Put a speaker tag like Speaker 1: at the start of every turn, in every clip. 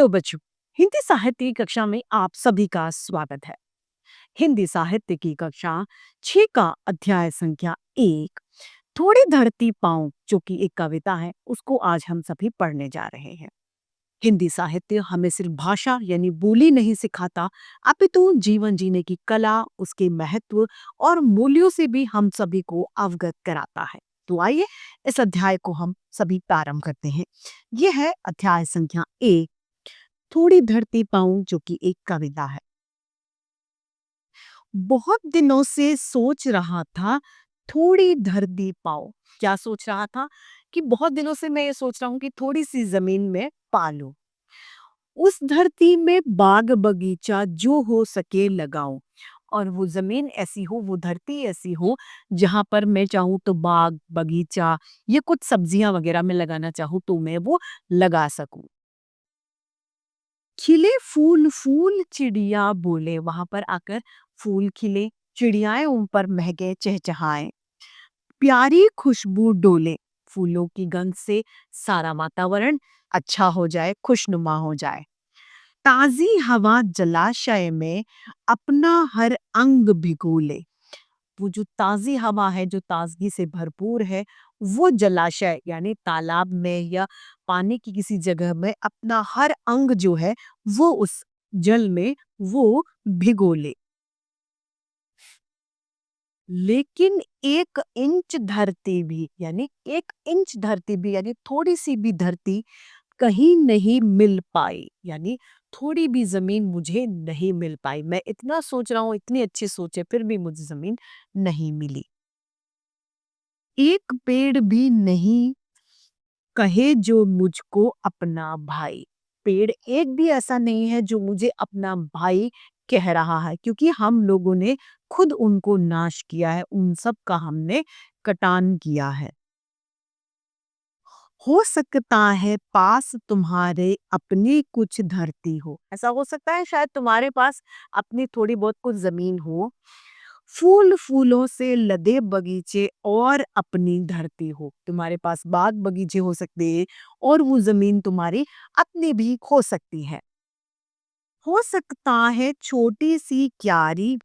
Speaker 1: Hello बच्चों। हिंदी साहित्य की कक्षा में आप सभी का स्वागत है। हिंदी साहित्य की कक्षा 6 का अध्याय संख्या 1 थोड़ी धरती पाँव जो कि एक कविता है उसको आज हम सभी पढ़ने जा रहे हैं। हिंदी साहित्य हमें सिर्फ भाषा यानी बोली नहीं सिखाता, अपितु जीवन जीने की कला, उसके महत्व और मूल्यों से भी हम सभी को अवगत कराता है। तो आइए इस अध्याय को हम सभी प्रारंभ करते हैं। यह है अध्याय संख्या 1, थोड़ी धरती पाऊं जो कि एक कविता है। बहुत दिनों से सोच रहा था, थोड़ी धरती पाऊं। क्या सोच रहा था? कि बहुत दिनों से मैं ये सोच रहा हूँ कि थोड़ी सी जमीन में पालूं, उस धरती में बाग बगीचा जो हो सके लगाऊं। और वो जमीन ऐसी हो, वो धरती ऐसी हो जहां पर मैं चाहूँ तो बाग बगीचा या कुछ सब्जियां वगैरह में लगाना चाहूँ तो मैं वो लगा सकूं। खिले फूल फूल चिड़िया बोले, वहां पर आकर फूल खिले, चिड़ियाएं उन पर महके चहचहाए, प्यारी खुशबू डोले, फूलों की गंध से सारा वातावरण अच्छा हो जाए, खुशनुमा हो जाए। ताजी हवा जलाशय में अपना हर अंग भिगो ले। वो जो ताजी हवा है, जो ताजगी से भरपूर है, वो जलाशय यानी तालाब में या पानी की किसी जगह में अपना हर अंग जो है वो उस जल में वो भिगो ले। लेकिन 1 इंच धरती भी यानी 1 इंच धरती भी यानी थोड़ी सी भी धरती कहीं नहीं मिल पाई, यानी थोड़ी भी जमीन मुझे नहीं मिल पाई। मैं इतना सोच रहा हूँ, इतनी अच्छी सोच है, फिर भी मुझे जमीन नहीं मिली। एक पेड़ भी नहीं कहे जो मुझको अपना भाई। पेड़ एक भी ऐसा नहीं है जो मुझे अपना भाई कह रहा है, क्योंकि हम लोगों ने खुद उनको नाश किया है, उन सब का हमने कटान किया है। हो सकता है पास तुम्हारे अपनी कुछ धरती हो, ऐसा हो सकता है शायद तुम्हारे पास अपनी थोड़ी बहुत कुछ जमीन हो, फूल फूलों से लदे बगीचे और अपनी धरती हो। तुम्हारे पास बाग बगीचे हो सकते हैं और वो जमीन तुम्हारी अपनी भी हो सकती है। हो सकता है छोटी सी क्यारी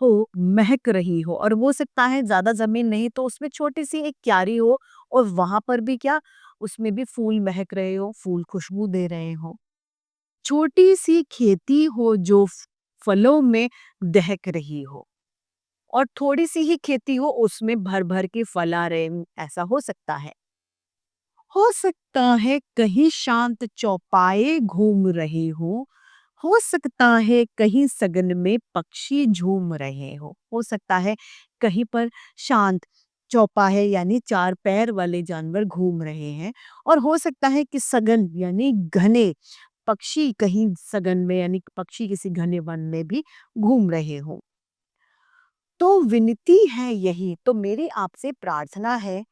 Speaker 1: हो, महक रही हो, और वो सकता है ज्यादा जमीन नहीं तो उसमें छोटी सी एक क्यारी हो और वहां पर भी क्या, उसमें भी फूल महक रहे हो, फूल खुशबू दे रहे हो। छोटी सी खेती हो जो फलों में दहक रही हो, और थोड़ी सी ही खेती हो उसमें भर भर के फल आ रहे हों, ऐसा हो सकता है। हो सकता है कहीं शांत चौपाए घूम रहे हो सकता है कहीं सगन में पक्षी झूम रहे हो सकता है कहीं पर शांत चौपाहे यानी 4 पैर वाले जानवर घूम रहे हैं, और हो सकता है कि सगन यानी घने पक्षी कहीं सगन में यानी पक्षी किसी घने वन में भी घूम रहे हो। तो विनती है यही, तो मेरी आपसे प्रार्थना है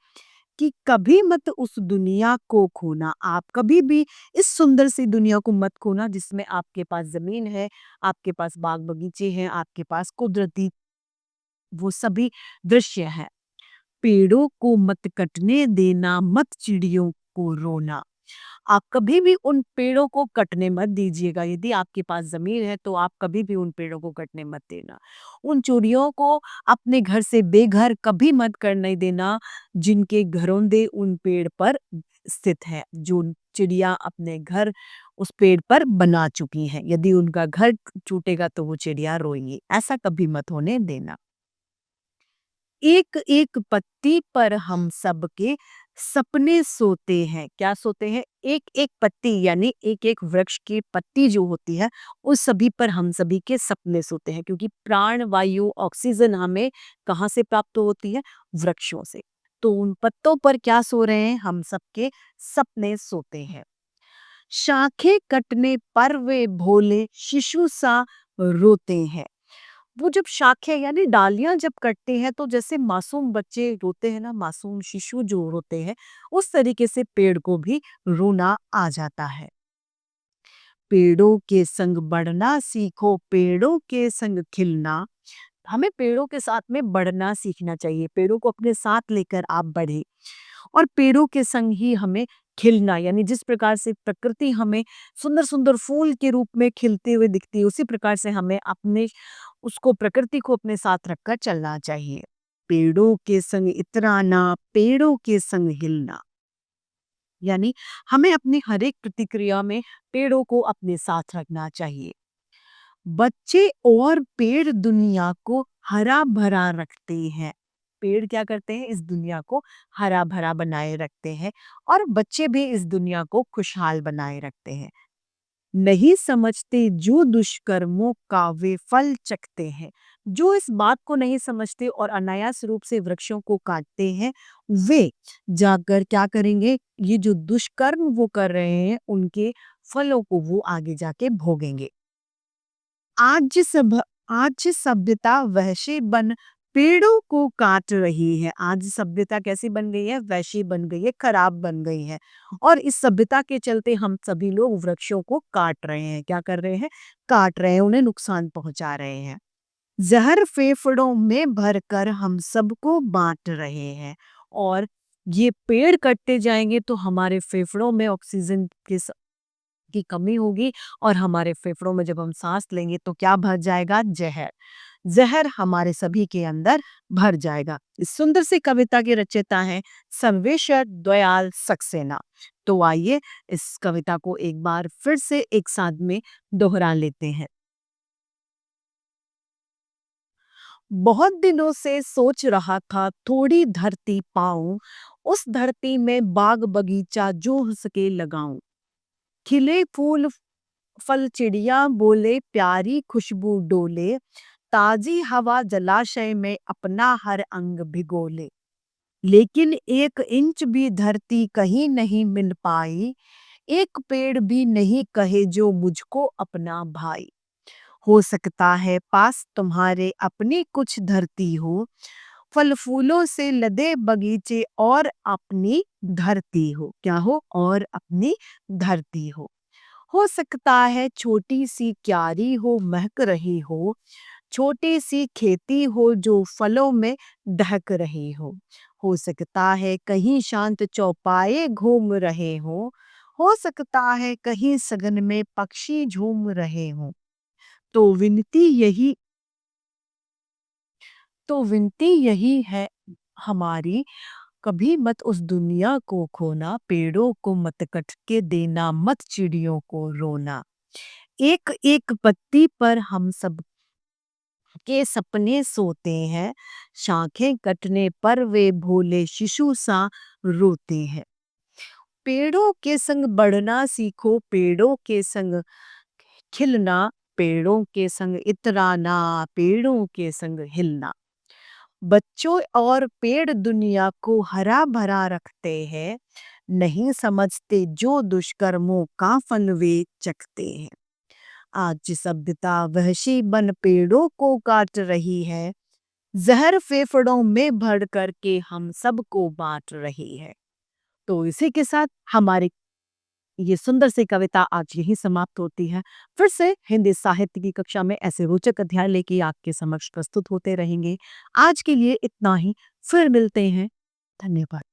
Speaker 1: कि कभी मत उस दुनिया को खोना। आप कभी भी इस सुंदर सी दुनिया को मत खोना जिसमें आपके पास जमीन है, आपके पास बाग बगीचे हैं, आपके पास कुदरती वो सभी दृश्य हैं। पेड़ों को मत कटने देना, मत चिड़ियों को रोना। आप कभी भी उन पेड़ों को कटने मत दीजिएगा। यदि आपके पास ज़मीन है तो आप कभी भी उन पेड़ों को कटने मत देना। उन चिड़ियों को अपने घर से बेघर कभी मत करने देना, जिनके घरौंदे उन पेड़ पर स्थित है। जो चिड़िया अपने घर उस पेड़ पर बना चुकी हैं, यदि उनका घर टूटेगा तो वो चिड़िया रोएँगी। ऐसा कभी मत होने देना। एक एक पत्ती पर हम सबके सपने सोते हैं। क्या सोते हैं? एक एक पत्ती यानी एक एक वृक्ष की पत्ती जो होती है उस सभी पर हम सभी के सपने सोते हैं, क्योंकि प्राण वायु ऑक्सीजन हमें कहाँ से प्राप्त होती है? वृक्षों से। तो उन पत्तों पर क्या सो रहे हैं? हम सबके सपने सोते हैं। शाखें कटने पर वे भोले शिशु सा रोते हैं। वो जब शाखें यानी डालियां जब कटते हैं तो जैसे मासूम बच्चे रोते हैं ना, मासूम शिशु जो रोते हैं, उस तरीके से पेड़ को भी रोना आ जाता है। पेड़ों के संग बढ़ना सीखो, पेड़ों के संग खिलना। हमें पेड़ों के साथ में बढ़ना सीखना चाहिए, पेड़ों को अपने साथ लेकर आप बढ़े और पेड़ों के संग ही हमें खिलना, यानी जिस प्रकार से प्रकृति हमें सुंदर-सुंदर फूल के रूप में खिलते हुए दिखती है, उसी प्रकार से हमें अपने उसको प्रकृति को अपने साथ रखकर चलना चाहिए। पेड़ों के संग इतराना, पेड़ों के संग हिलना। यानी हमें अपनी हर एक प्रतिक्रिया में पेड़ों को अपने साथ रखना चाहिए। बच्चे और पेड़ दुनिया को हरा-भरा रखते हैं। पेड़ क्या करते हैं? इस दुनिया को हरा-भरा बनाए रखते हैं और बच्चे भी इस दुनिया को खुशहाल बनाए रखते हैं। नहीं समझते जो दुष्कर्मों का वे फल चखते हैं। जो इस बात को नहीं समझते और अनायास रूप से वृक्षों को काटते हैं, वे जाकर क्या करेंगे? ये जो दुष्कर्म वो कर रहे हैं, उनके फलों को वो आगे जाके भोगेंगे। आज सब आज सभ्यता वैश्य बन पेड़ों को काट रही है। आज सभ्यता कैसी बन गई है? वैश्य बन गई है, खराब बन गई है। और इस सभ्यता के चलते हम सभी लोग वृक्षों को काट रहे हैं। क्या कर रहे हैं? काट रहे हैं, उन्हें नुकसान पहुंचा रहे हैं। जहर फेफड़ों में भरकर हम सबको बांट रहे हैं। और ये पेड़ कटते जाएंगे तो हमारे फेफड़ों में ऑक्सीजन की कमी होगी और हमारे फेफड़ों में जब हम सांस लेंगे तो क्या भर जाएगा? जहर। जहर हमारे सभी के अंदर भर जाएगा। इस सुंदर सी कविता के रचयिता हैं सर्वेश्वर दयाल सक्सेना। तो आइए इस कविता को एक बार फिर से एक साथ में दोहरा लेते हैं। बहुत दिनों से सोच रहा था थोड़ी धरती पाऊं, उस धरती में बाग बगीचा जो हो सके लगाऊं। खिले फूल फल चिड़िया बोले, प्यारी खुशबू डोले, ताजी हवा जलाशय में अपना हर अंग भिगोले। लेकिन 1 इंच भी धरती कहीं नहीं मिल पाई, एक पेड़ भी नहीं कहे जो मुझको अपना भाई। हो सकता है पास तुम्हारे अपनी कुछ धरती हो, फल फूलों से लदे बगीचे और अपनी धरती हो। क्या हो? और अपनी धरती हो सकता है छोटी सी क्यारी हो महक रही छोटी सी खेती हो जो फलों में दहक रही हो सकता है कहीं शांत चौपाए घूम रहे हो सकता है कहीं सघन में पक्षी झूम रहे हों। तो विनती यही तो विनती यही है हमारी, कभी मत उस दुनिया को खोना, पेड़ों को मत कट के देना, मत चिड़ियों को रोना। एक एक पत्ती पर हम सब के सपने सोते हैं, शाखें कटने पर वे भोले शिशु सा रोते हैं। पेड़ों के संग बढ़ना सीखो, पेड़ों के संग खिलना, पेड़ों के संग इतराना, पेड़ों के संग हिलना। बच्चों और पेड़ दुनिया को हरा भरा रखते हैं, नहीं समझते जो दुष्कर्मों का फल वे चखते हैं। आज सभ्यता वहशी बन पेड़ों को काट रही है, जहर फेफड़ों में भर करके हम सबको बांट रही है। तो इसी के साथ हमारी ये सुंदर सी कविता आज यही समाप्त होती है। फिर से हिंदी साहित्य की कक्षा में ऐसे रोचक अध्याय लेके आपके समक्ष प्रस्तुत होते रहेंगे। आज के लिए इतना ही, फिर मिलते हैं। धन्यवाद।